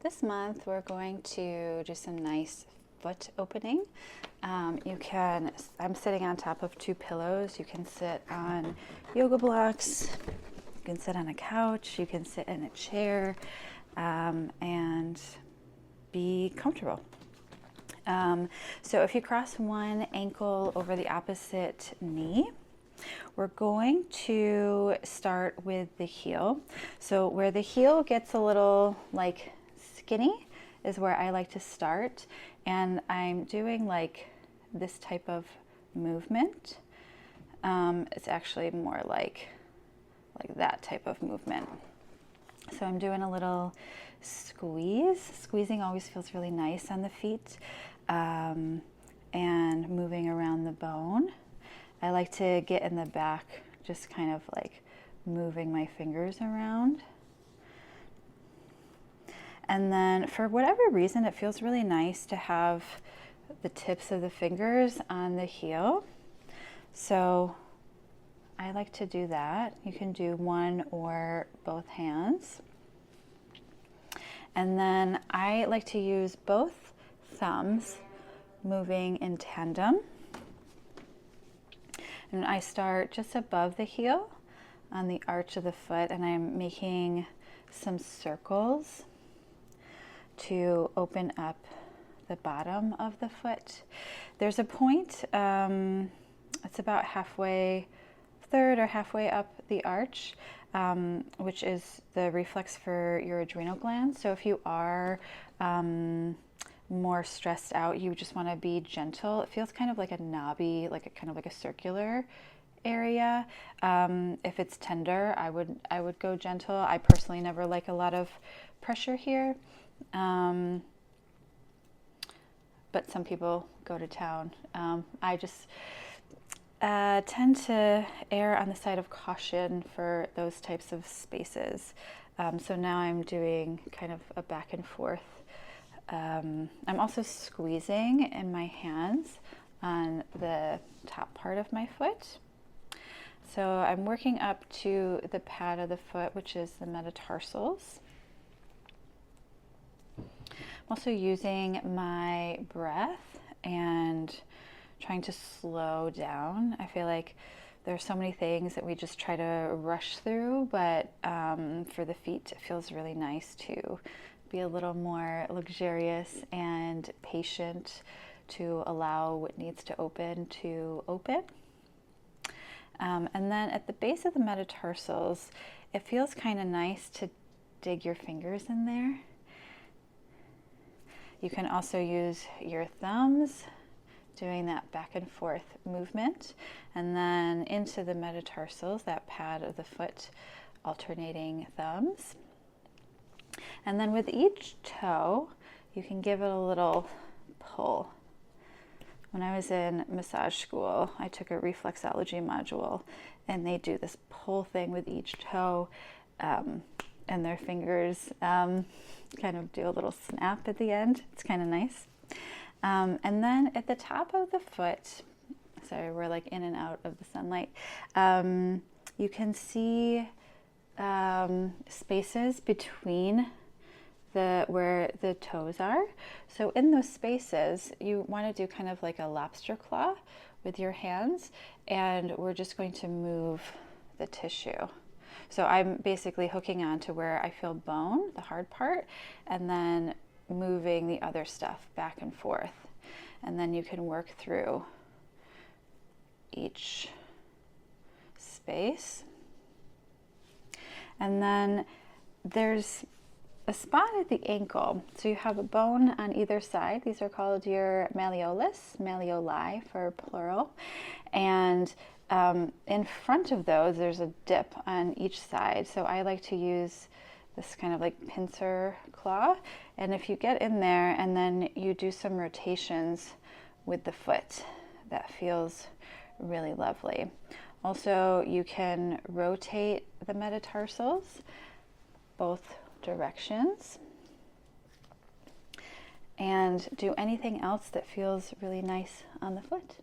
This month we're going to do some nice foot opening. I'm sitting on top of two pillows. You can sit on yoga blocks, you can sit on a couch, you can sit in a chair, and be comfortable. So if you cross one ankle over the opposite knee, we're going to start with the heel. So where the heel gets a little like skinny is where I like to start, and I'm doing like this type of movement. It's actually more like that type of movement. So I'm doing a little squeeze. Squeezing always feels really nice on the feet, and moving around the bone. I like to get in the back, just kind of like moving my fingers around. And then for whatever reason, it feels really nice to have the tips of the fingers on the heel. So I like to do that. You can do one or both hands. And then I like to use both thumbs moving in tandem. And I start just above the heel on the arch of the foot, and I'm making some circles to open up the bottom of the foot. There's a point, it's about halfway, third or halfway up the arch, which is the reflex for your adrenal glands. So if you are more stressed out, you just want to be gentle. It feels kind of like a knobby, kind of like a circular area. If it's tender, I would go gentle. I personally never like a lot of pressure here, but some people go to town. I just tend to err on the side of caution for those types of spaces. So now I'm doing kind of a back and forth. I'm also squeezing in my hands on the top part of my foot. So I'm working up to the pad of the foot, which is the metatarsals. I'm also using my breath and trying to slow down. I feel like there's so many things that we just try to rush through, but for the feet, it feels really nice to be a little more luxurious and patient, to allow what needs to open to open. And then at the base of the metatarsals, it feels kind of nice to dig your fingers in there. You can also use your thumbs, doing that back and forth movement, and then into the metatarsals, that pad of the foot, alternating thumbs. And then with each toe, you can give it a little pull. When I was in massage school, I took a reflexology module, and they do this pull thing with each toe, and their fingers kind of do a little snap at the end. It's kind of nice. And then at the top of the foot, sorry, we're like in and out of the sunlight, you can see spaces between where the toes are. So in those spaces, you want to do kind of like a lobster claw with your hands, and we're just going to move the tissue. So I'm basically hooking on to where I feel bone, the hard part, and then moving the other stuff back and forth. And then you can work through each space. And then there's a spot at the ankle. So you have a bone on either side. These are called your malleolus, malleoli for plural. And in front of those, there's a dip on each side. So I like to use this kind of like pincer claw. And if you get in there and then you do some rotations with the foot, that feels really lovely. Also, you can rotate the metatarsals both directions and do anything else that feels really nice on the foot.